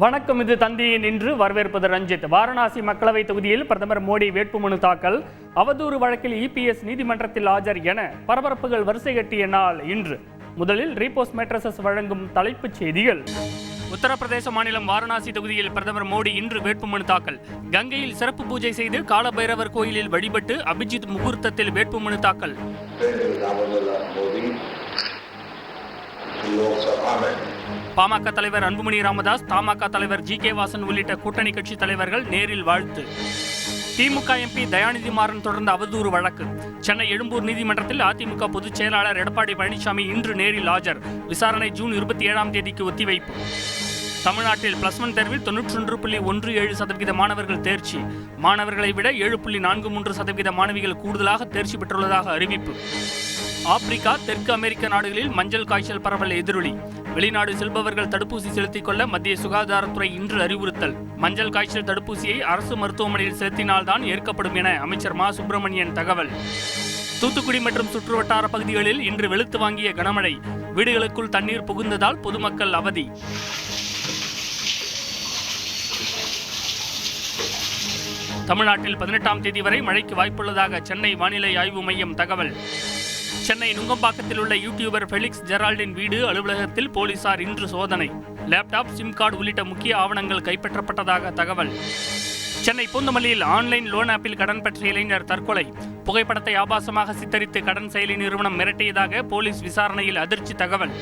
வணக்கம். இது தந்தியின் இன்று. வரவேற்பது ரஞ்சித். வாரணாசி மக்களவை தொகுதியில் பிரதமர் மோடி வேட்புமனு தாக்கல். அவதூறு வழக்கில் இபிஎஸ் நீதிமன்றத்தில் ஆஜர் என பரபரப்புகள் வரிசை கட்டிய நாள் இன்று. முதலில் ரீபோஸ் மேட்ரஸஸ் வழங்கும் தலைப்புச் செய்திகள். உத்தரப்பிரதேச மாநிலம் வாரணாசி தொகுதியில் பிரதமர் மோடி இன்று வேட்புமனு தாக்கல். கங்கையில் சிறப்பு பூஜை செய்து காலபைரவர் கோயிலில் வழிபட்டு அபிஜித் முகூர்த்தத்தில் வேட்புமனு தாக்கல். பாமக தலைவர் அன்புமணி ராமதாஸ், தமாக தலைவர் ஜி.கே. வாசன் உள்ளிட்ட கூட்டணி கட்சி தலைவர்கள் நேரில் வாழ்த்து. திமுக எம்பி தயாநிதி மாறன் தொடர்ந்த அவதூறு வழக்கு. சென்னை எழும்பூர் நீதிமன்றத்தில் அதிமுக பொதுச் செயலாளர் எடப்பாடி பழனிசாமி இன்று நேரில் ஆஜர். விசாரணை ஜூன் 27ஆம் தேதிக்கு ஒத்திவைப்பு. தமிழ்நாட்டில் +1 தேர்வில் 91.17% மாணவர்கள் தேர்ச்சி. மாணவர்களை விட 7.43% மாணவிகள் கூடுதலாக தேர்ச்சி பெற்றுள்ளதாக அறிவிப்பு. ஆப்பிரிக்கா, தெற்கு அமெரிக்க நாடுகளில் மஞ்சள் காய்ச்சல் பரவல் எதிரொலி. வெளிநாடு செல்பவர்கள் தடுப்பூசி செலுத்திக் கொள்ள மத்திய சுகாதாரத்துறை இன்று அறிவுறுத்தல். மஞ்சள் காய்ச்சல் தடுப்பூசியை அரசு மருத்துவமனையில் செலுத்தினால்தான் ஏற்கப்படும் என அமைச்சர் மா சுப்பிரமணியன் தகவல். தூத்துக்குடி மற்றும் சுற்றுவட்டார பகுதிகளில் இன்று வெளுத்து வாங்கிய கனமழை. வீடுகளுக்குள் தண்ணீர் புகுந்ததால் பொதுமக்கள் அவதி. தமிழ்நாட்டில் 18ஆம் தேதி வரை மழைக்கு வாய்ப்புள்ளதாக சென்னை வானிலை ஆய்வு மையம் தகவல். சென்னை நுங்கம்பாக்கத்தில் உள்ள யூடியூபர் ஃபெலிக்ஸ் ஜெரால்டின் வீடு, அலுவலகத்தில் போலீசார் இன்று சோதனை. லேப்டாப், சிம் கார்டு உள்ளிட்ட முக்கிய ஆவணங்கள் கைப்பற்றப்பட்டதாக தகவல். சென்னை பூந்தமல்லியில் ஆன்லைன் லோன் ஆப்பில் கடன் பெற்ற இளைஞர் தற்கொலை. புகைப்படத்தை ஆபாசமாக சித்தரித்து கடன் செயலி நிறுவனம் மிரட்டியதாக போலீஸ் விசாரணையில் அதிர்ச்சி தகவல்.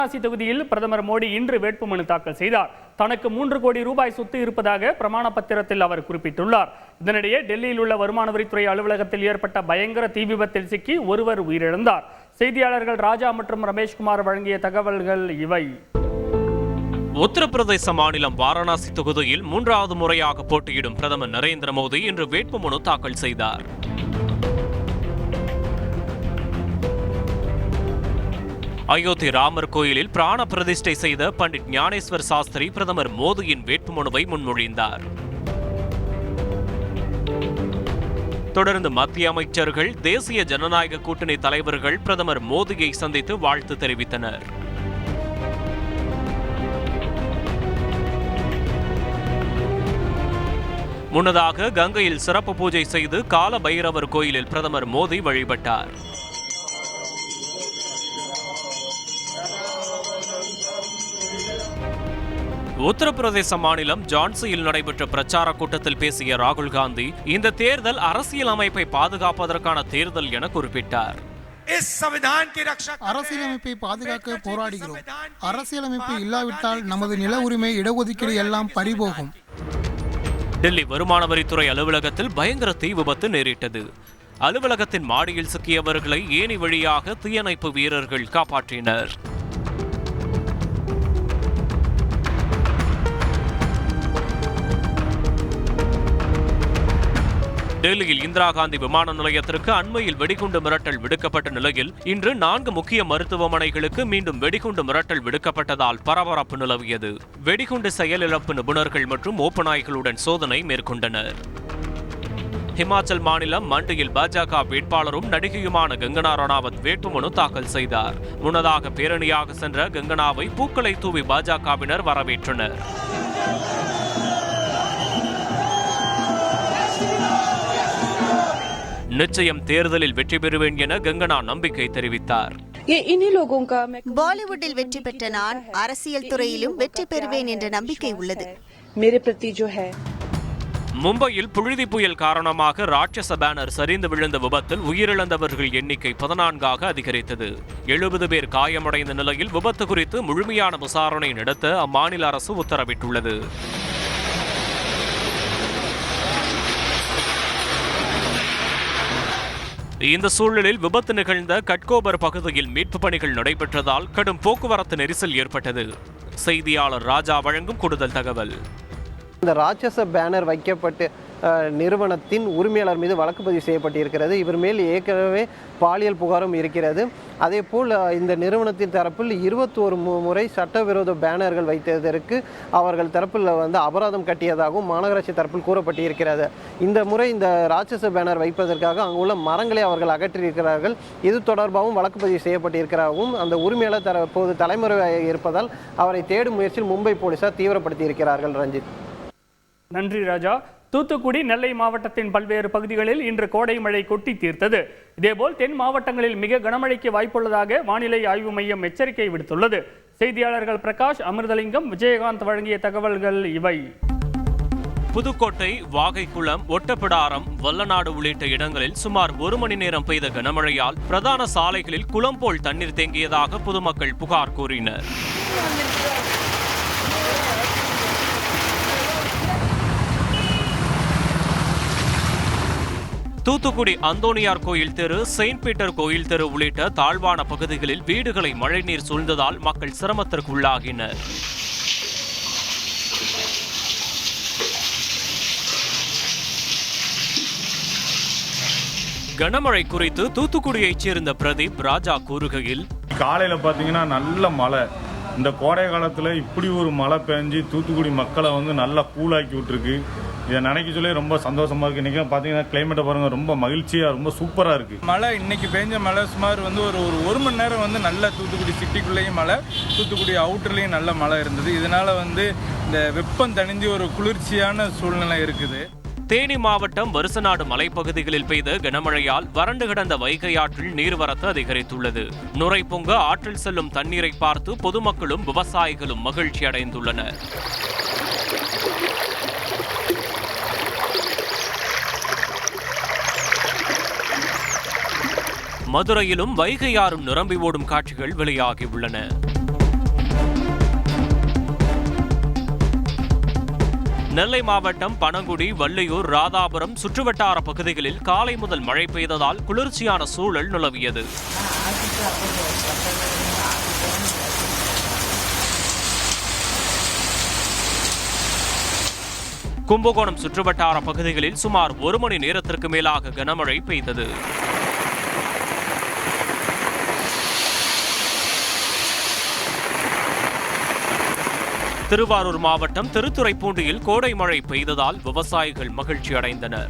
வாரணாசி தொகுதியில் பிரதமர் மோடி இன்று வேட்புமனு தாக்கல் செய்தார். தனக்கு 3 கோடி ரூபாய் சொத்து இருப்பதாக பிரமாண பத்திரத்தில் அவர் குறிப்பிட்டுள்ளார். இதனிடையே டெல்லியில் உள்ள வருமான வரித்துறை அலுவலகத்தில் ஏற்பட்ட பயங்கர தீ விபத்தில் சிக்கி ஒருவர் உயிரிழந்தார். செய்தியாளர்கள் ராஜா மற்றும் ரமேஷ்குமார் வழங்கிய தகவல்கள் இவை. உத்தரப்பிரதேச மாநிலம் வாரணாசி தொகுதியில் 3வது முறையாக போட்டியிடும் பிரதமர் நரேந்திர மோடி இன்று வேட்புமனு தாக்கல் செய்தார். அயோத்தி ராமர் கோயிலில் பிராண பிரதிஷ்டை செய்த பண்டிட் ஞானேஸ்வர் சாஸ்திரி பிரதமர் மோடியின் வேட்புமனுவை முன்மொழிந்தார். தொடர்ந்து மத்திய அமைச்சர்கள், தேசிய ஜனநாயக கூட்டணி தலைவர்கள் பிரதமர் மோடியை சந்தித்து வாழ்த்து தெரிவித்தனர். முன்னதாக கங்கையில் சிறப்பு பூஜை செய்து கால பைரவர் கோயிலில் பிரதமர் மோடி வழிபட்டார். உத்தரப்பிரதேச மாநிலம் ஜான்சியில் நடைபெற்ற பிரச்சார கூட்டத்தில் பேசிய ராகுல் காந்தி, இந்த தேர்தல் அரசியல் அமைப்பை பாதுகாப்பதற்கான தேர்தல் என குறிப்பிட்டார். அரசியலமைப்பை பாதுகாக்க போராடுகிறோம். அரசியலமைப்பு இல்லாவிட்டால் நமது நில உரிமை, இடஒதுக்கீடு எல்லாம் பறிபோகும். டெல்லி வருமான வரித்துறை அலுவலகத்தில் பயங்கர தீ விபத்து நேரிட்டது. அலுவலகத்தின் மாடியில் சிக்கியவர்களை ஏணி வழியாக தீயணைப்பு வீரர்கள் காப்பாற்றினர். டெல்லியில் இந்திரா காந்தி விமான நிலையத்திற்கு அண்மையில் வெடிகுண்டு மிரட்டல் விடுக்கப்பட்ட நிலையில் இன்று 4 முக்கிய மருத்துவமனைகளுக்கு மீண்டும் வெடிகுண்டு மிரட்டல் விடுக்கப்பட்டதால் பரபரப்பு நிலவியது. வெடிகுண்டு செயலிழப்பு நிபுணர்கள் மற்றும் ஓப்பனாய்களுடன் சோதனை மேற்கொண்டனர். ஹிமாச்சல் மாநிலம் மண்டியில் பாஜக வேட்பாளரும் நடிகையுமான கங்கனா ரணாவத் வேட்புமனு தாக்கல் செய்தார். முன்னதாக பேரணியாக சென்ற கங்கனாவை பூக்களை தூவி பாஜகவினர் வரவேற்றனர். நிச்சயம் தேர்தலில் வெற்றி பெறுவேன் என கங்கனா நம்பிக்கை தெரிவித்தார். பாலிவுட்டில் வெற்றி பெற்ற நான் அரசியல் துறையிலும் வெற்றி பெறுவேன் என்ற நம்பிக்கை உள்ளது. மும்பையில் புழுதி புயல் காரணமாக ராட்சச பேனர் சரிந்து விழுந்த விபத்தில் உயிரிழந்தவர்கள் எண்ணிக்கை 14ஆக அதிகரித்தது. 70 பேர் காயமடைந்த நிலையில் விபத்து குறித்து முழுமையான விசாரணை நடத்த அம்மாநில அரசு உத்தரவிட்டுள்ளது. இந்த சூழலில் விபத்து நிகழ்ந்த கட்கோபர் பகுதியில் மீட்பு பணிகள் நடைபெற்றதால் கடும் போக்குவரத்து நெரிசல் ஏற்பட்டது. செய்தியாளர் ராஜா வழங்கும் கூடுதல் தகவல். இந்த ராட்சச பேனர் வைக்கப்பட்டு நிறுவனத்தின் உரிமையாளர் மீது வழக்கு பதிவு செய்யப்பட்டிருக்கிறது. இவர் மேல் ஏற்கனவே பாலியல் புகாரும் இருக்கிறது. அதேபோல் இந்த நிறுவனத்தின் தரப்பில் 21 முறை சட்டவிரோத பேனர்கள் வைத்ததற்கு அவர்கள் தரப்பில் அபராதம் கட்டியதாகவும் மாநகராட்சி தரப்பில் கூறப்பட்டிருக்கிறது. இந்த முறை இந்த ராட்சச பேனர் வைப்பதற்காக அங்குள்ள மரங்களை அவர்கள் அகற்றியிருக்கிறார்கள். இது தொடர்பாகவும் வழக்கு பதிவு செய்யப்பட்டிருக்கிறாகவும் அந்த உரிமையாளர் தற்போது தலைமுறையாக இருப்பதால் அவரை தேடும் முயற்சியில் மும்பை போலீசார் தீவிரப்படுத்தி இருக்கிறார்கள். ரஞ்சித், நன்றி ராஜா. தூத்துக்குடி, நெல்லை மாவட்டத்தின் பல்வேறு பகுதிகளில் இன்று கோடை மழை கொட்டி தீர்த்தது. இதேபோல் தென் மாவட்டங்களில் மிக கனமழைக்கு வாய்ப்புள்ளதாக வானிலை ஆய்வு மையம் எச்சரிக்கை விடுத்துள்ளது. செய்தியாளர்கள் பிரகாஷ், அமிர்தலிங்கம், விஜயகாந்த் வழங்கிய தகவல்கள் இவை. புதுக்கோட்டை, வாகைக்குளம், ஒட்டப்பிடாரம், வல்லநாடு உள்ளிட்ட இடங்களில் சுமார் 1 மணி நேரம் பெய்த கனமழையால் பிரதான சாலைகளில் குளம் போல் தண்ணீர் தேங்கியதாக பொதுமக்கள் புகார் கூறினர். தூத்துக்குடி அந்தோனியார் கோயில் தெரு, செயின்ட் பீட்டர் கோயில் தெரு உள்ளிட்ட தாழ்வான பகுதிகளில் வீடுகளை மழைநீர் சூழ்ந்ததால் மக்கள் சிரமத்திற்கு உள்ளாகினர். கனமழை குறித்து தூத்துக்குடியைச் சேர்ந்த பிரதீப் ராஜா கூறுகையில், காலையில பாத்தீங்கன்னா நல்ல மழை. இந்த கோடை காலத்துல இப்படி ஒரு மழை பெஞ்சு தூத்துக்குடி மக்களை நல்லா கூலாக்கி விட்டுருக்கு. இதை நினைக்க சொல்லி ரொம்ப சந்தோஷமா இருக்கு. இன்னைக்கு பாத்தீங்கன்னா கிளைமேட்டை பாருங்க, ரொம்ப மகிழ்ச்சியா, ரொம்ப சூப்பரா இருக்கு. மழை இன்னைக்கு பெஞ்ச மழை சுமார் ஒரு மணி நேரம் நல்ல தூத்துக்குடி சிட்டிக்குள்ளேயும் மழை, தூத்துக்குடி அவுட்டர்லேயும் நல்ல மழை இருந்தது. இதனால இந்த வெப்பம் தணிந்து ஒரு குளிர்ச்சியான சூழ்நிலை இருக்குது. தேனி மாவட்டம் வருசநாடு மலைப்பகுதிகளில் பெய்த கனமழையால் வறண்டு கிடந்த வைகை ஆற்றில் நீர்வரத்து அதிகரித்துள்ளது. நுரை பொங்க ஆற்றில் செல்லும் தண்ணீரை பார்த்து பொதுமக்களும் விவசாயிகளும் மகிழ்ச்சி அடைந்துள்ளனர். மதுரையிலும் வைகை ஆறும் நிரம்பி ஓடும் காட்சிகள் வெளியாகியுள்ளன. நெல்லை மாவட்டம் பனங்குடி, வள்ளியூர், ராதாபுரம் சுற்றுவட்டார பகுதிகளில் காலை முதல் மழை பெய்ததால் குளிர்ச்சியான சூழல் நிலவியது. கும்பகோணம் சுற்றுவட்டார பகுதிகளில் சுமார் 1 மணி நேரத்திற்கு மேலாக கனமழை பெய்தது. திருவாரூர் மாவட்டம் திருத்துறைப்பூண்டியில் கோடை மழை பெய்ததால் விவசாயிகள் மகிழ்ச்சி அடைந்தனர்.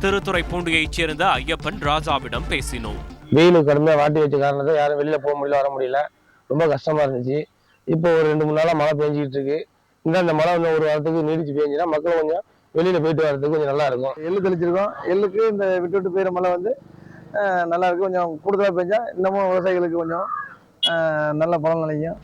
திருத்துறைப்பூண்டியைச் சேர்ந்த ஐயப்பன் ராஜாவிடம் பேசினோம். வெயில் கடுமையாக வாட்டி வச்ச காரணத்தை யாரும் வெளியில போக முடியல, வர முடியல, ரொம்ப கஷ்டமா இருந்துச்சு. இப்போ ஒரு 2-3 நாளா மழை பெஞ்சிக்கிட்டு இருக்கு. இந்த மழை ஒரு வாரத்துக்கு நீடிச்சு பெஞ்சுன்னா மக்கள் கொஞ்சம் வெளியில போயிட்டு வர்றதுக்கு கொஞ்சம் நல்லா இருக்கும். எள்ளு தெளிச்சிருக்கோம். எள்ளுக்கு இந்த விட்டு விட்டு பெய்யுற மழை நல்லா இருக்கு. கொஞ்சம் கூடுதலாக பெஞ்சா இன்னமும் விவசாயிகளுக்கு கொஞ்சம் நல்ல பலன் நிலைக்கும்.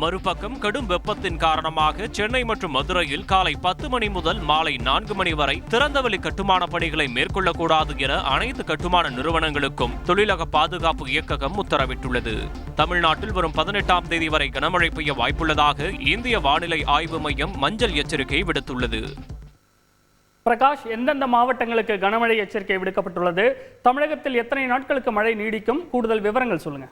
மறுபக்கம் கடும் வெப்பத்தின் காரணமாக சென்னை மற்றும் மதுரையில் காலை 10 மணி முதல் மாலை 4 மணி வரை திறந்தவெளி கட்டுமான பணிகளை மேற்கொள்ளக்கூடாது என அனைத்து கட்டுமான நிறுவனங்களுக்கும் தொழிலக பாதுகாப்பு இயக்ககம் உத்தரவிட்டுள்ளது. தமிழ்நாட்டில் வரும் 18ஆம் தேதி வரை கனமழை பெய்ய வாய்ப்புள்ளதாக இந்திய வானிலை ஆய்வு மையம் மஞ்சள் எச்சரிக்கை விடுத்துள்ளது. பிரகாஷ், எந்தெந்த மாவட்டங்களுக்கு கனமழை எச்சரிக்கை விடுக்கப்பட்டுள்ளது? தமிழகத்தில் எத்தனை நாட்களுக்கு மழை நீடிக்கும்? கூடுதல் விவரங்கள் சொல்லுங்க.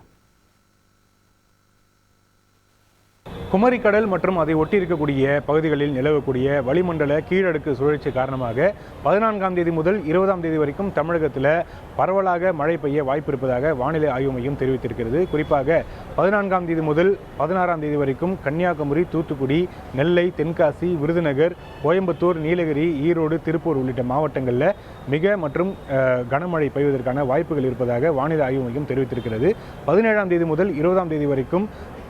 குமரிக்கடல் மற்றும் அதை ஒட்டி இருக்கக்கூடிய பகுதிகளில் நிலவக்கூடிய வளிமண்டல கீழடுக்கு சுழற்சி காரணமாக 14ஆம் தேதி முதல் 20ஆம் தேதி வரைக்கும் தமிழகத்தில் பரவலாக மழை பெய்ய வாய்ப்பு இருப்பதாக வானிலை ஆய்வு மையம் தெரிவித்திருக்கிறது. குறிப்பாக 14ஆம் தேதி முதல் 16ஆம் தேதி வரைக்கும் கன்னியாகுமரி, தூத்துக்குடி, நெல்லை, தென்காசி, விருதுநகர், கோயம்புத்தூர், நீலகிரி, ஈரோடு, திருப்பூர் உள்ளிட்ட மாவட்டங்களில் மிக மற்றும் கனமழை பெய்வதற்கான வாய்ப்புகள் இருப்பதாக வானிலை ஆய்வு மையம் தெரிவித்திருக்கிறது. 17ஆம் தேதி முதல் 20ஆம் தேதி வரைக்கும்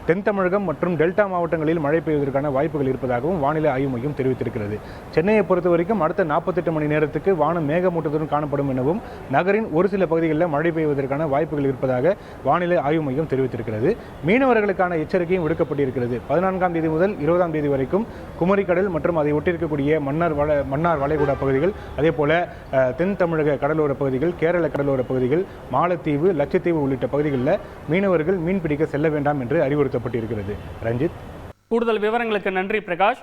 தென் தமிழகம் மற்றும் டெல்டா மாவட்டங்களில் மழை பெய்வதற்கான வாய்ப்புகள் இருப்பதாகவும் வானிலை ஆய்வு மையம் தெரிவித்திருக்கிறது. சென்னையை பொறுத்த வரைக்கும் அடுத்த 48 மணி நேரத்துக்கு வானம் மேகமூட்டத்துடன் காணப்படும் எனவும் நகரின் ஒரு சில பகுதிகளில் மழை பெய்வதற்கான வாய்ப்புகள் இருப்பதாக வானிலை ஆய்வு மையம் தெரிவித்திருக்கிறது. மீனவர்களுக்கான எச்சரிக்கையும் விடுக்கப்பட்டிருக்கிறது. 14ஆம் தேதி முதல் 20ஆம் தேதி வரைக்கும் குமரிக்கடல் மற்றும் அதை ஒட்டியிருக்கக்கூடிய மன்னார் வளைகுடா பகுதிகள், அதே போல தென் தமிழக கடலோர பகுதிகள், கேரள கடலோர பகுதிகள், மாலத்தீவு, லட்சத்தீவு உள்ளிட்ட பகுதிகளில் மீனவர்கள் மீன்பிடிக்க செல்ல வேண்டாம் என்று அறிவுறுத்தப்பட்டிருக்கிறது. ரஞ்சித், கூடுதல் விவரங்களுக்கு நன்றி பிரகாஷ்.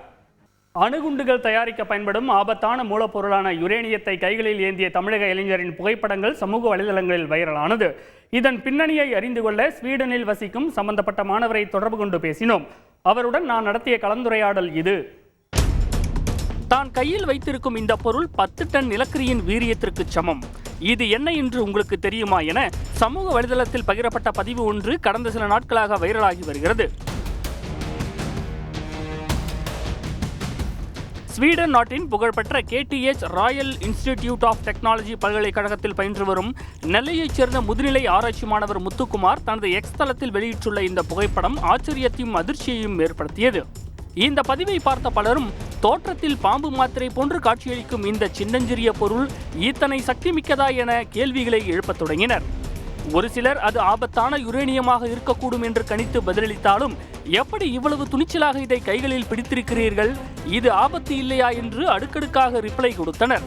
அணுகுண்டுகள் தயாரிக்க பயன்படும் ஆபத்தான மூலப்பொருளான யுரேனியத்தை கைகளில் ஏந்திய தமிழக இளைஞரின் புகைப்படங்கள் சமூக வலைதளங்களில் வைரலானது. இதன் பின்னணியை அறிந்து கொள்ள ஸ்வீடனில் வசிக்கும் சம்பந்தப்பட்ட மாணவரை தொடர்பு கொண்டு பேசினோம். அவருடன் நான் நடத்திய கலந்துரையாடல் இது. தான் கையில் வைத்திருக்கும் இந்த பொருள் 10 டன் நிலக்கரியின் வீரியத்திற்கு சமம். இது என்ன என்று உங்களுக்கு தெரியுமா என சமூக வலைதளத்தில் பகிரப்பட்ட பதிவு ஒன்று கடந்த சில நாட்களாக வைரலாகி வருகிறது. ஸ்வீடன் நாட்டின் புகழ்பெற்ற KTH royal institute of technology பல்கலைக்கழகத்தில் பயின்று வரும் நெல்லையைச் சேர்ந்த முதுநிலை ஆராய்ச்சி மாணவர் முத்துக்குமார் தனது எக்ஸ் தளத்தில் வெளியிட்டுள்ள இந்த புகைப்படம் ஆச்சரியத்தையும் அதிர்ச்சியையும் ஏற்படுத்தியது. இந்த பதிவை பார்த்த பலரும் தோற்றத்தில் பாம்பு மாத்திரை போன்று காட்சியளிக்கும் இந்த சின்னஞ்சிறிய பொருள் இத்தனை சக்தி மிக்கதா என கேள்விகளை எழுப்பத் தொடங்கினர். ஒரு சிலர் அது ஆபத்தான யுரேனியமாக இருக்கக்கூடும் என்று கணித்து பதிலளித்தாலும் எப்படி இவ்வளவு துணிச்சலாக இதை கைகளில் பிடித்திருக்கிறீர்கள், இது ஆபத்து இல்லையா என்று அடுக்கடுக்காக ரிப்ளை கொடுத்தனர்.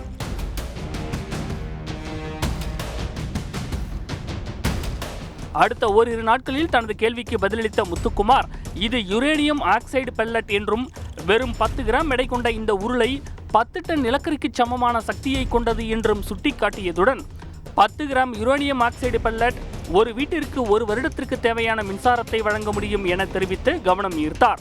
அடுத்த ஓரிரு நாட்களில் தனது கேள்விக்கு பதிலளித்த முத்துக்குமார், இது யுரேனியம் ஆக்சைடு பெல்லட் என்றும் வெறும் 10 கிராம் எடை கொண்ட இந்த உருளை 10 டன் நிலக்கரிக்கு சமமான சக்தியை கொண்டது என்றும் சுட்டிக்காட்டியதுடன் 10 கிராம் யுரேனியம் ஆக்சைடு பெல்லட் ஒரு வீட்டிற்கு 1 வருடத்திற்கு தேவையான மின்சாரத்தை வழங்க முடியும் என தெரிவித்து கவனம் ஈர்த்தார்.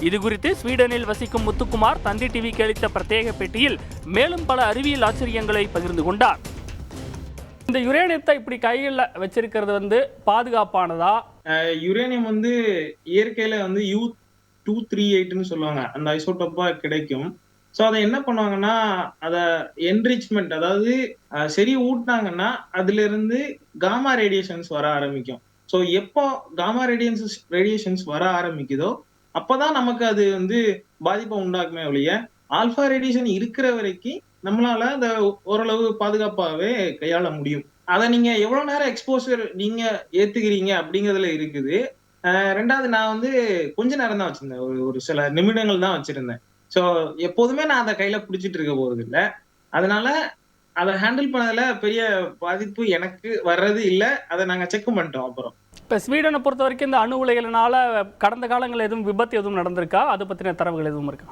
இதுகுறித்து ஸ்வீடனில் வசிக்கும் முத்துக்குமார் தந்தி டிவிக்கு அளித்த பிரத்யேக பேட்டியில் மேலும் பல அறிவியல் ஆச்சரியங்களை பகிர்ந்து கொண்டார். இந்த யுரேனியத்தை இப்படி கையில் வச்சிருக்கிறது பாதுகாப்பானதா? யுரேனியம் இயற்கையில U-238ன்னு சொல்லுவாங்க, அந்த ஐசோடோப்பா கிடைக்கும். ஸோ அதை என்ன பண்ணுவாங்கன்னா, அதை என்ரிச்மெண்ட், அதாவது சரி ஊட்டினாங்கன்னா அதுல இருந்து காமா ரேடியேஷன்ஸ் வர ஆரம்பிக்கும். ஸோ எப்போ காமா ரேடியேஷன்ஸ் வர ஆரம்பிக்குதோ அப்பதான் நமக்கு அது பாதிப்பை உண்டாக்குமே ஒழிய, ஆல்பா ரேடியேஷன் இருக்கிற வரைக்கும் நம்மளால அதை ஓரளவு பாதுகாப்பாகவே கையாள முடியும். அதை நீங்க எவ்வளவு நேரம் எக்ஸ்போசர் நீங்க ஏத்துக்கிறீங்க அப்படிங்கிறதுல இருக்குது. ரெண்டாவது, நான் கொஞ்ச நேரம் தான் வச்சிருந்தேன், ஒரு சில நிமிடங்கள் தான் வச்சிருந்தேன். ஸோ எப்போதுமே நான் அதை கையில பிடிச்சிட்டு இருக்க போறது இல்லை. அதனால அதை ஹேண்டில் பண்ணதுல பெரிய பாதிப்பு எனக்கு வர்றது இல்லை. அதை நாங்க செக் பண்ணிட்டோம். அப்புறம் இப்போ ஸ்வீடனை பொறுத்த வரைக்கும் இந்த அணு உலைகளால கடந்த காலங்களில் எதுவும் விபத்து எதுவும் நடந்திருக்கா? அதை பத்தின தரவுகள் எதுவும் இருக்கா?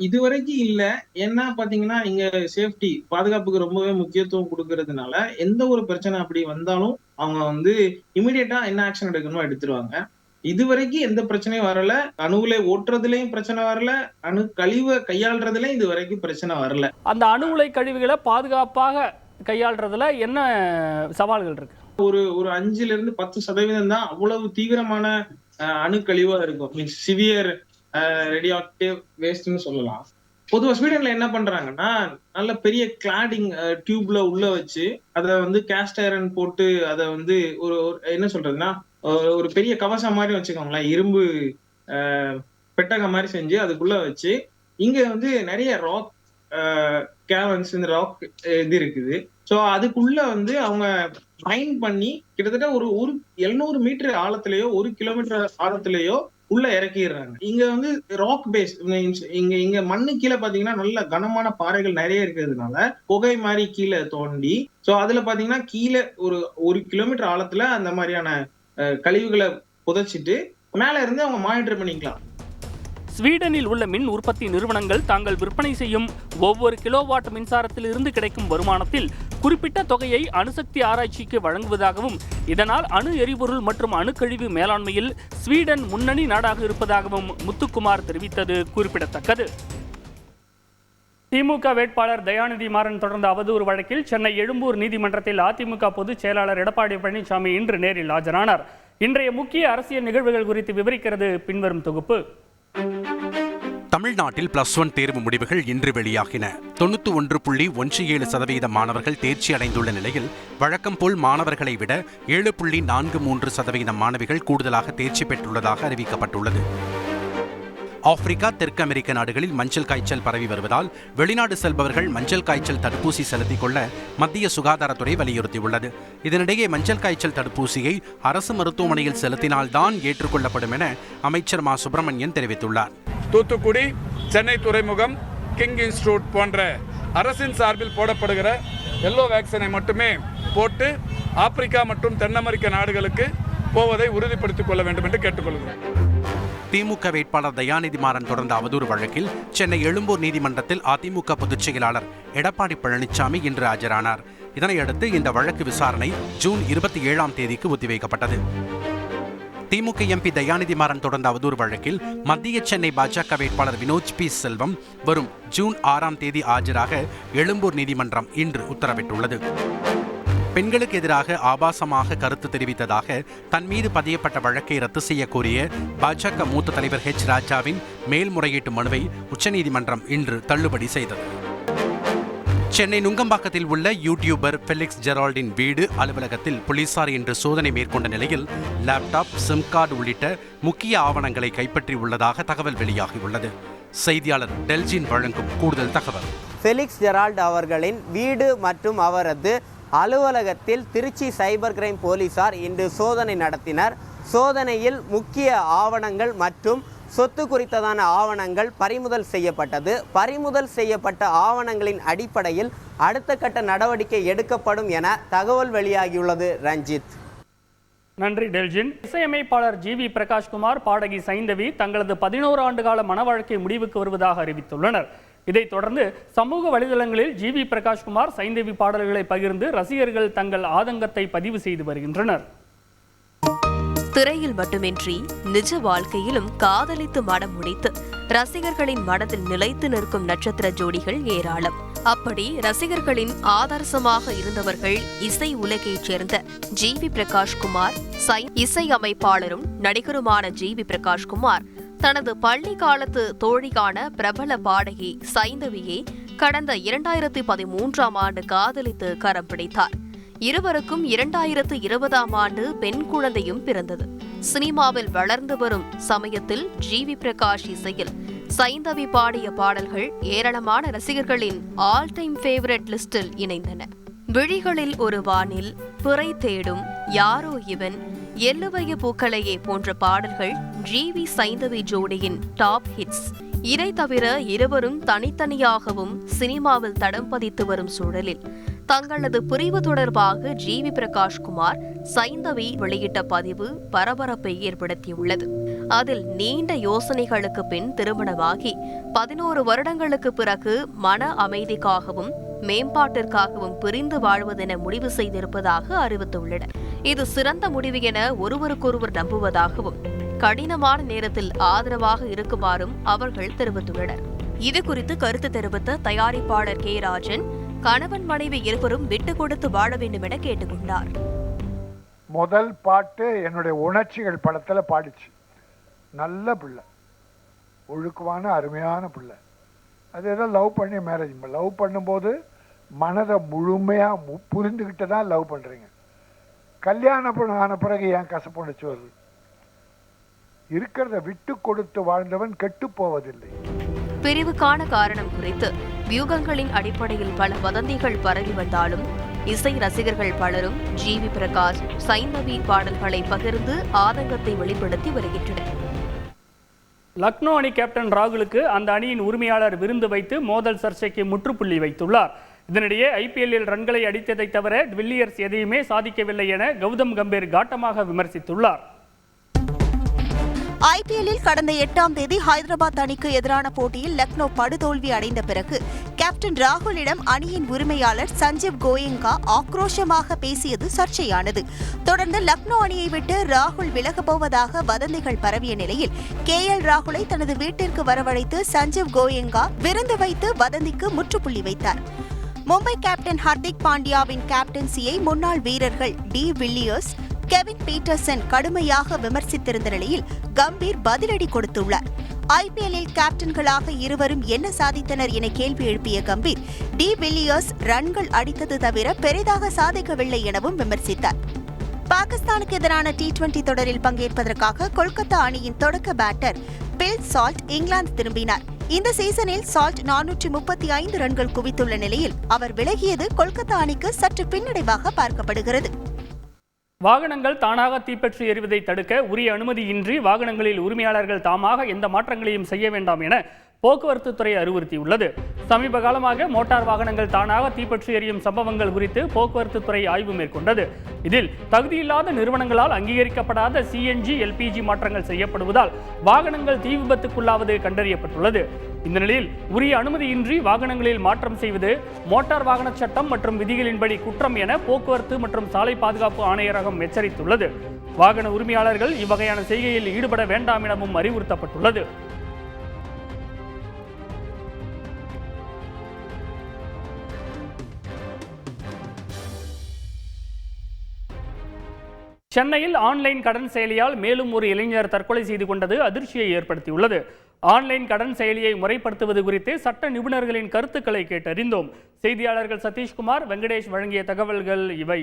இது வரைக்கும் இல்ல. என்ன பாத்தீங்கன்னா, இங்க சேஃப்டி, பாதுகாப்புக்கு ரொம்பவே முக்கியத்துவம் கொடுக்கறதுனால எந்த ஒரு பிரச்சனை அப்படி வந்தாலும் அவங்க இமிடியேட்டா என்ன ஆக்ஷன் எடுக்கணுமோ எடுத்துருவாங்க. இது வரைக்கும் எந்த பிரச்சனையும் வரல. அணு உலை ஓட்டுறதுலயும் பிரச்சனை வரல, அணு கழிவை கையாளுறதுலயும் இது வரைக்கும் பிரச்சனை வரல. அந்த அணு உலை கழிவுகளை பாதுகாப்பாக கையாளுறதுல என்ன சவால்கள் இருக்கு? ஒரு 5-10% தான் அவ்வளவு தீவிரமான அணு கழிவா இருக்கும். மீன்ஸ் சிவியர் ரேடியோ ஆக்டிவ் வேஸ்ட்னு சொல்லலாம். பொதுவா ஸ்வீடன்ல என்ன பண்றாங்கன்னா, நல்ல பெரிய கிளாடிங் டியூப்ல உள்ள வச்சு அதை கேஸ்ட் ஐரன் போட்டு அதை ஒரு என்ன சொல்றதுன்னா, ஒரு பெரிய கவசம் மாதிரி வச்சுக்கோங்களேன், இரும்பு பெட்டகம் மாதிரி செஞ்சு அதுக்குள்ள வச்சு, இங்க நிறைய ராக் கேவன்ஸ், இந்த ராக் இது இருக்குது. ஸோ அதுக்குள்ள அவங்க மைன் பண்ணி கிட்டத்தட்ட ஒரு 700 மீட்டர் ஆழத்திலேயோ 1 கிலோமீட்டர் ஆழத்திலேயோ உள்ள இறக்கிடுறாங்க. இங்க ராக் பேஸ், இங்க மண்ணு கீழே பாத்தீங்கன்னா நல்ல கனமான பாறைகள் நிறைய இருக்கிறதுனால புகை மாதிரி கீழே தோண்டி, ஸோ அதுல பாத்தீங்கன்னா கீழே ஒரு 1 கிலோமீட்டர் ஆழத்துல அந்த மாதிரியான கழிவுகளை புதைச்சிட்டு மேல இருந்து அவங்க மானிட்டர் பண்ணிக்கலாம். ஸ்வீடனில் உள்ள மின் உற்பத்தி நிறுவனங்கள் தாங்கள் விற்பனை செய்யும் ஒவ்வொரு கிலோவாட் மின்சாரத்தில் இருந்து கிடைக்கும் வருமானத்தில் குறிப்பிட்ட தொகையை அணுசக்தி ஆராய்ச்சிக்கு வழங்குவதாகவும், இதனால் அணு எரிபொருள் மற்றும் அணுக்கழிவு மேலாண்மையில் ஸ்வீடன் முன்னணி நாடாக இருப்பதாகவும் முத்துக்குமார் தெரிவித்தது குறிப்பிடத்தக்கது. திமுக வேட்பாளர் தயாநிதி மாறன் தொடர்ந்த அவதூறு வழக்கில் சென்னை எழும்பூர் நீதிமன்றத்தில் அதிமுக பொதுச் செயலாளர் எடப்பாடி பழனிசாமி இன்று நேரில் ஆஜரானார். இன்றைய முக்கிய அரசியல் நிகழ்வுகள் குறித்து விவரிக்கிறது பின்வரும் தொகுப்பு. தமிழ்நாட்டில் +1 தேர்வு முடிவுகள் இன்று வெளியாகின. 91.17% மாணவர்கள் தேர்ச்சி அடைந்துள்ள நிலையில் வழக்கம் போல் மாணவர்களை விட 7.43% மாணவிகள் கூடுதலாக தேர்ச்சி பெற்றுள்ளதாக அறிவிக்கப்பட்டுள்ளது. ஆப்பிரிக்கா, தெற்கு அமெரிக்க நாடுகளில் மஞ்சள் காய்ச்சல் பரவி வருவதால் வெளிநாடு செல்பவர்கள் மஞ்சள் காய்ச்சல் தடுப்பூசி செலுத்திக் கொள்ள மத்திய சுகாதாரத்துறை வலியுறுத்தியுள்ளது. இதனிடையே மஞ்சள் காய்ச்சல் தடுப்பூசியை அரசு மருத்துவமனையில் செலுத்தினால்தான் ஏற்றுக்கொள்ளப்படும் என அமைச்சர் மா சுப்பிரமணியன் தெரிவித்துள்ளார். தூத்துக்குடி, சென்னை துறைமுகம், கிங் இன்ஸ்டிடியூட் போன்ற அரசின் சார்பில் போடப்படுகிற எல்லோ வேக்சினை மட்டுமே போட்டு ஆப்பிரிக்கா மற்றும் தென் அமெரிக்க நாடுகளுக்கு போவதை உறுதிப்படுத்திக் கொள்ள வேண்டும் என்று கேட்டுக்கொள்கிறேன். திமுக வேட்பாளர் தயாநிதி மாறன் தொடர்ந்த அவதூறு வழக்கில் சென்னை எழும்பூர் நீதிமன்றத்தில் அதிமுக பொதுச் செயலாளர் எடப்பாடி பழனிசாமி இன்று ஆஜரானார். இதனையடுத்து இந்த வழக்கு விசாரணை ஜூன் 27ஆம் தேதிக்கு ஒத்திவைக்கப்பட்டது. திமுக எம்பி தயாநிதி மாறன் தொடர்ந்த அவதூறு வழக்கில் மத்திய சென்னை பாஜக வேட்பாளர் வினோத் பி செல்வம் வரும் ஜூன் 6ஆம் தேதி ஆஜராக எழும்பூர் நீதிமன்றம் இன்று உத்தரவிட்டுள்ளது. பெண்களுக்கு எதிராக ஆபாசமாக கருத்து தெரிவித்ததாக தன் மீது பதியப்பட்ட வழக்கை ரத்து செய்ய கோரிய பாஜக மூத்த தலைவர் ஹெச் ராஜாவின் மேல்முறையீட்டு மனுவை உச்சநீதிமன்றம் இன்று தள்ளுபடி செய்தது. சென்னை நுங்கம்பாக்கத்தில் உள்ள யூடியூபர் ஃபெலிக்ஸ் ஜெரால்டின் வீடு அலுவலகத்தில் போலீசார் இன்று சோதனை மேற்கொண்ட நிலையில் லேப்டாப், சிம் கார்டு உள்ளிட்ட முக்கிய ஆவணங்களை கைப்பற்றியுள்ளதாக தகவல் வெளியாகியுள்ளது. செய்தியாளர் டெல்ஜின் வழங்கும் கூடுதல் தகவல். ஃபெலிக்ஸ் ஜெரால்ட் அவர்களின் வீடு மற்றும் அவரது அலுவலகத்தில் திருச்சி சைபர் கிரைம் போலீசார் இன்று சோதனை நடத்தினர். சோதனையில் முக்கிய ஆவணங்கள் மற்றும் சொத்து குறித்ததான ஆவணங்கள் பறிமுதல் செய்யப்பட்டது. பறிமுதல் செய்யப்பட்ட ஆவணங்களின் அடிப்படையில் அடுத்த கட்ட நடவடிக்கை எடுக்கப்படும் என தகவல் வெளியாகியுள்ளது. ரஞ்சித். நன்றி டெல்ஜின். இசையமைப்பாளர் ஜி வி பிரகாஷ்குமார், பாடகி சைந்தவி தங்களது 11 ஆண்டுகால மன வாழ்க்கை முடிவுக்கு வருவதாக அறிவித்துள்ளனர். இதைத் தொடர்ந்து சமூக வலைதளங்களில் ஜி வி பிரகாஷ்குமார், சைந்தவி பாடல்களை பகிர்ந்து ரசிகர்கள் தங்கள் ஆதங்கத்தை பதிவு செய்து வருகின்றனர். திரையில் மட்டுமின்றி நிஜ வாழ்க்கையிலும் காதலித்து மனம் முடித்து ரசிகர்களின் மனதில் நிலைத்து நிற்கும் நட்சத்திர ஜோடிகள் ஏராளம். அப்படி ரசிகர்களின் ஆதர்சமாக இருந்தவர்கள் இசை உலகைச் சேர்ந்த ஜி வி பிரகாஷ்குமார். இசை அமைப்பாளரும் நடிகருமான ஜி வி பிரகாஷ்குமார் தனது பள்ளி காலத்து தோழியான பிரபல பாடகி சைந்தவியை கடந்த 2013ஆம் ஆண்டு காதலித்து கரம் பிடித்தார். இருவருக்கும் 2020ஆம் ஆண்டு பெண் குழந்தையும் பிறந்தது. சினிமாவில் வளர்ந்து வரும் சமயத்தில் ஜி வி பிரகாஷ் இசையில் சைந்தவி பாடிய பாடல்கள் ஏராளமான ரசிகர்களின் ஆல் டைம் ஃபேவரட் லிஸ்டில் இணைந்தன. விழிகளில் ஒரு வானில், பிறை தேடும், யாரோ இவன், எல்லுவைய பூக்களையே போன்ற பாடல்கள் ஜி வி சைந்தவி ஜோடியின் டாப் ஹிட்ஸ். இதை தவிர இருவரும் தனித்தனியாகவும் சினிமாவில் தடம் பதித்து வரும் சூழலில் தங்களது பிரிவு தொடர்பாக ஜி வி பிரகாஷ்குமார் சைந்தவி வெளியிட்ட பதிவு பரபரப்பை ஏற்படுத்தியுள்ளது. அதில் நீண்ட யோசனைகளுக்கு பின் திருமணமாகி 11 வருடங்களுக்கு பிறகு மன அமைதிக்காகவும் மேம்பாட்டிற்காகவும் பிரிந்து வாழ்வதென முடிவு செய்திருப்பதாக அறிவித்துள்ளனர். இது சிறந்த முடிவு என ஒருவருக்கொருவர் நம்புவதாகவும் கடினமான நேரத்தில் ஆதரவாக இருக்குமாறும் அவர்கள் தெரிவித்துள்ளனர். இதுகுறித்து கருத்து தெரிவித்த தயாரிப்பாளர் கே ராஜன், கணவன் மனைவி இருவரும் விட்டு கொடுத்து வாழ வேண்டும் என கேட்டுக்கொண்டார். முதல் பாட்டு என்னுடைய உணர்ச்சிகள் படத்துல பாடிச்சு. நல்ல பிள்ளை, ஒழுக்கமான அருமையான பிள்ளை. அது ஏதோ லவ் பண்ணி மேரேஜ் லவ் பண்ணும்போது மனதை முழுமையா புரிந்துகிட்டு தான் லவ் பண்றீங்க. கல்யாணம் ஆன பிறகு ஏன் கசப்புணர்ச்சி வருது? இருக்கிறத விட்டு கொடுத்து வாழ்ந்தவன் கெட்டு போவதில்லை. பிரிவுக்கான காரணம் குறித்து வியூகங்களின் அடிப்படையில் பல வதந்திகள் பரவி வந்தாலும் இசை ரசிகர்கள் பலரும் ஜி வி பிரகாஷ் சைந்தவி பாடல்களை பகிர்ந்து ஆதங்கத்தை வெளிப்படுத்தி வருகின்றனர். லக்னோ அணி கேப்டன் ராகுலுக்கு அந்த அணியின் உரிமையாளர் விருந்து வைத்து மோதல் சர்ச்சைக்கு முற்றுப்புள்ளி வைத்துள்ளார். இதனிடையே ஐபிஎல்லில் ரன்களை அடித்ததை தவிர டிவில்லியர்ஸ் எதையுமே சாதிக்கவில்லை என கௌதம் கம்பீர் காட்டமாக விமர்சித்துள்ளார். ஐபிஎல்லில் கடந்த 8ஆம் தேதி ஹைதராபாத் அணிக்கு எதிரான போட்டியில் லக்னோ படுதோல்வி அடைந்த பிறகு கேப்டன் ராகுலிடம் அணியின் உரிமையாளர் சஞ்சீவ் கோயங்கா ஆக்ரோஷமாக பேசியது சர்ச்சையானது. தொடர்ந்து லக்னோ அணியை விட்டு ராகுல் விலகப் போவதாக வதந்திகள் பரவிய நிலையில் KL ராகுலை தனது வீட்டிற்கு வரவழைத்து சஞ்சீவ் கோயங்கா விருந்து வைத்து வதந்திக்கு முற்றுப்புள்ளி வைத்தார். மும்பை கேப்டன் ஹர்திக் பாண்டியாவின் கேப்டன்சியை முன்னாள் வீரர்கள் டி வில்லியர்ஸ், கெவின் பீட்டர்சன் கடுமையாக விமர்சித்திருந்த நிலையில் கம்பீர் பதிலடி கொடுத்துள்ளார். ஐபிஎல்லில் கேப்டன்களாக இருவரும் என்ன சாதித்தனர் என கேள்வி எழுப்பிய கம்பீர், டி வில்லியர்ஸ் ரன்கள் அடித்தது தவிர பெரிதாக சாதிக்கவில்லை எனவும் விமர்சித்தார். பாகிஸ்தானுக்கு எதிரான T20 தொடரில் பங்கேற்பதற்காக கொல்கத்தா அணியின் தொடக்க பேட்டர் பில் சால்ட் இங்கிலாந்து திரும்பினார். இந்த சீசனில் சால்ட் 435 ரன்கள் குவித்துள்ள நிலையில் அவர் விலகியது கொல்கத்தா அணிக்கு சற்று பின்னடைவாக பார்க்கப்படுகிறது. வாகனங்கள் தானாக தீப்பற்றி எறிவதை தடுக்க உரிய அனுமதியின்றி வாகனங்களில் உரிமையாளர்கள் தாமாக எந்த மாற்றங்களையும் செய்ய வேண்டாம் என போக்குவரத்து துறை அறிவுறுத்தியுள்ளது. சமீப காலமாக மோட்டார் வாகனங்கள் தானாக தீப்பற்றி எறியும் சம்பவங்கள் குறித்து போக்குவரத்து துறை ஆய்வு மேற்கொண்டது. இதில் தகுதியில்லாத நிறுவனங்களால் அங்கீகரிக்கப்படாத CNG LPG மாற்றங்கள் செய்யப்படுவதால் வாகனங்கள் தீ விபத்துக்குள்ளாவது கண்டறியப்பட்டுள்ளது. இந்த நிலையில் உரிய அனுமதியின்றி வாகனங்களில் மாற்றம் செய்வது மோட்டார் வாகன சட்டம் மற்றும் விதிகளின்படி குற்றம் என போக்குவரத்து மற்றும் சாலை பாதுகாப்பு ஆணையரகம் எச்சரித்துள்ளது. வாகன உரிமையாளர்கள் இவ்வகையான செய்கையில் ஈடுபட வேண்டாம் எனவும் அறிவுறுத்தப்பட்டுள்ளது. சென்னையில் ஆன்லைன் கடன் செயலியால் மேலும் ஒரு இளைஞர் தற்கொலை செய்து கொண்டது அதிர்ச்சியை ஏற்படுத்தியுள்ளது. ஆன்லைன் கடன் செயலியை முறைப்படுத்துவது குறித்து சட்ட நிபுணர்களின் கருத்துக்களை கேட்டறிந்தோம். செய்தியாளர்கள் சதீஷ்குமார், வெங்கடேஷ் வழங்கிய தகவல்கள் இவை.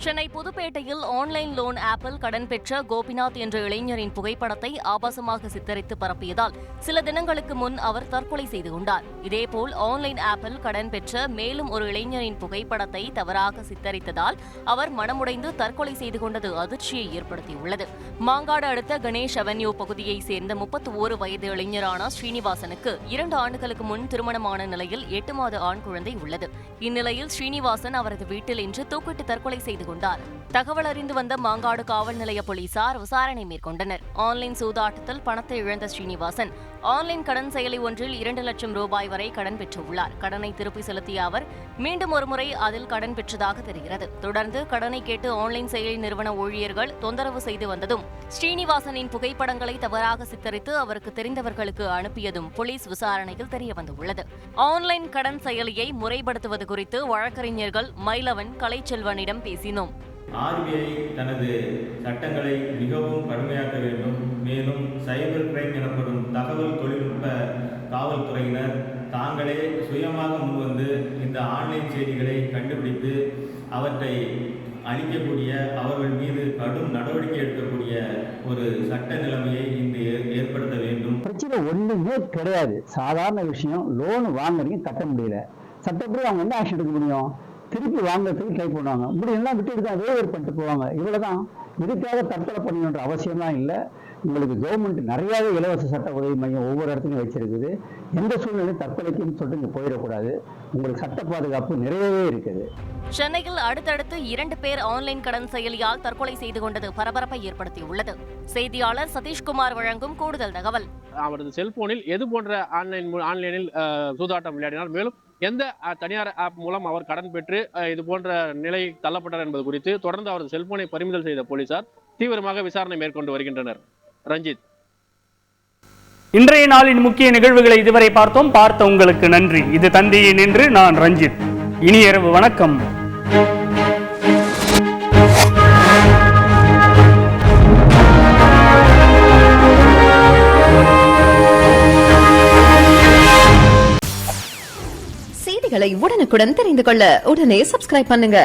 சென்னை புதுப்பேட்டையில் ஆன்லைன் லோன் ஆப்பில் கடன் பெற்ற கோபிநாத் என்ற இளைஞரின் புகைப்படத்தை ஆபாசமாக சித்தரித்து பரப்பியதால் சில தினங்களுக்கு முன் அவர் தற்கொலை செய்து கொண்டார். இதேபோல் ஆன்லைன் ஆப்பில் கடன் பெற்ற மேலும் ஒரு இளைஞரின் புகைப்படத்தை தவறாக சித்தரித்ததால் அவர் மனமுடைந்து தற்கொலை செய்து கொண்டது அதிர்ச்சியை ஏற்படுத்தியுள்ளது. மாங்காடு அடுத்த கணேஷ் அவென்யூ பகுதியைச் சேர்ந்த 31 வயது இளைஞரான ஸ்ரீனிவாசனுக்கு 2 ஆண்டுகளுக்கு முன் திருமணமான நிலையில் 8 மாத ஆண் குழந்தை உள்ளது. இந்நிலையில் ஸ்ரீனிவாசன் அவரது வீட்டில் இன்று தூக்கிட்டு தற்கொலை செய்து கொண்டார். தகவல் அறிந்து வந்த மாங்காடு காவல் நிலைய போலீசார் விசாரணை மேற்கொண்டனர். ஆன்லைன் சூதாட்டத்தில் பணத்தை இழந்த ஸ்ரீனிவாசன் ஆன்லைன் கடன் செயலி ஒன்றில் 2 லட்சம் ரூபாய் வரை கடன் பெற்றுள்ளார். கடனை திருப்பி செலுத்திய அவர் மீண்டும் ஒருமுறை அதில் கடன் பெற்றதாக தெரிகிறது. தொடர்ந்து கடனை கேட்டு ஆன்லைன் செயலி நிறுவன ஊழியர்கள் தொந்தரவு செய்து வந்ததும் ஸ்ரீனிவாசனின் புகைப்படங்களை தவறாக சித்தரித்து அவருக்கு தெரிந்தவர்களுக்கு அனுப்பியதும் போலீஸ் விசாரணையில் தெரியவந்துள்ளது. ஆன்லைன் கடன் செயலியை முறைப்படுத்துவது குறித்து வழக்கறிஞர்கள் மயிலவன், கலைச்செல்வனிடம் பேசினோம். RBI தனது சட்டங்களை மிகவும் கடுமையாக்க வேண்டும். மேலும் சைபர் கிரைம் எனப்படும் தகவல் தொழில்நுட்ப காவல்துறையினர் தாங்களே சுயமாக முன்வந்து இந்த ஆன்லைன் செய்திகளை கண்டுபிடித்து அவற்றை அளிக்கக்கூடிய, அவர்கள் மீது கடும் நடவடிக்கை எடுக்கக்கூடிய ஒரு சட்ட நிலைமையை இன்று ஏற்படுத்த வேண்டும். பிரச்சனை ஒன்றுமே கிடையாது. சாதாரண விஷயம். லோன் வாங்குறீங்க, கட்ட முடியல. சட்டப்படி அவங்க என்ன ஆக்ஷன் எடுக்க முடியும்? திருப்பி வாங்குறதுக்கு ட்ரை பண்ணுவாங்க. முடியெல்லாம் விட்டு தான் வேவர் பண்ணிட்டு போவாங்க. இவ்வளோதான். இதுக்காக தற்கொலை பண்ணணுன்ற அவசியம்லாம் இல்லை. உங்களுக்கு கவர்மெண்ட் நிறையாவே இலவச சட்ட உதவி மையம் ஒவ்வொரு இடத்துலையும் வச்சிருக்குது. எந்த சூழ்நிலையும் தற்கொலைக்குன்னு சொல்லிட்டு இங்கே போயிடக்கூடாது. உங்களுக்கு சட்ட பாதுகாப்பு நிறையவே இருக்குது. சென்னையில் அடுத்தடுத்து 2 பேர் ஆன்லைன் கடன் செயலியால் தற்கொலை செய்து கொண்டது பரபரப்பை ஏற்படுத்தியுள்ளது. செய்தியாளர் சதீஷ்குமார் வழங்கும் கூடுதல் தகவல். அவரது செல்போனில் எது போன்ற ஆன்லைனில் சூதாட்டம் விளையாடினார், மேலும் எந்த தனியார் ஆப் மூலம் அவர் கடன் பெற்று இது போன்ற நிலை தள்ளப்பட்டார் என்பது குறித்து தொடர்ந்து அவரது செல்போனை பறிமுதல் செய்த போலீசார் தீவிரமாக விசாரணை மேற்கொண்டு வருகின்றனர். ரஞ்சித். இன்றைய நாளின் முக்கிய நிகழ்வுகளை இதுவரை பார்த்தோம். பார்த்த உங்களுக்கு நன்றி. இது தந்தையின் என்று நான் ரஞ்சித். இனி இரவு வணக்கம். செய்திகளை உடனுக்குடன் தெரிந்து கொள்ள உடனே சப்ஸ்கிரைப் பண்ணுங்க.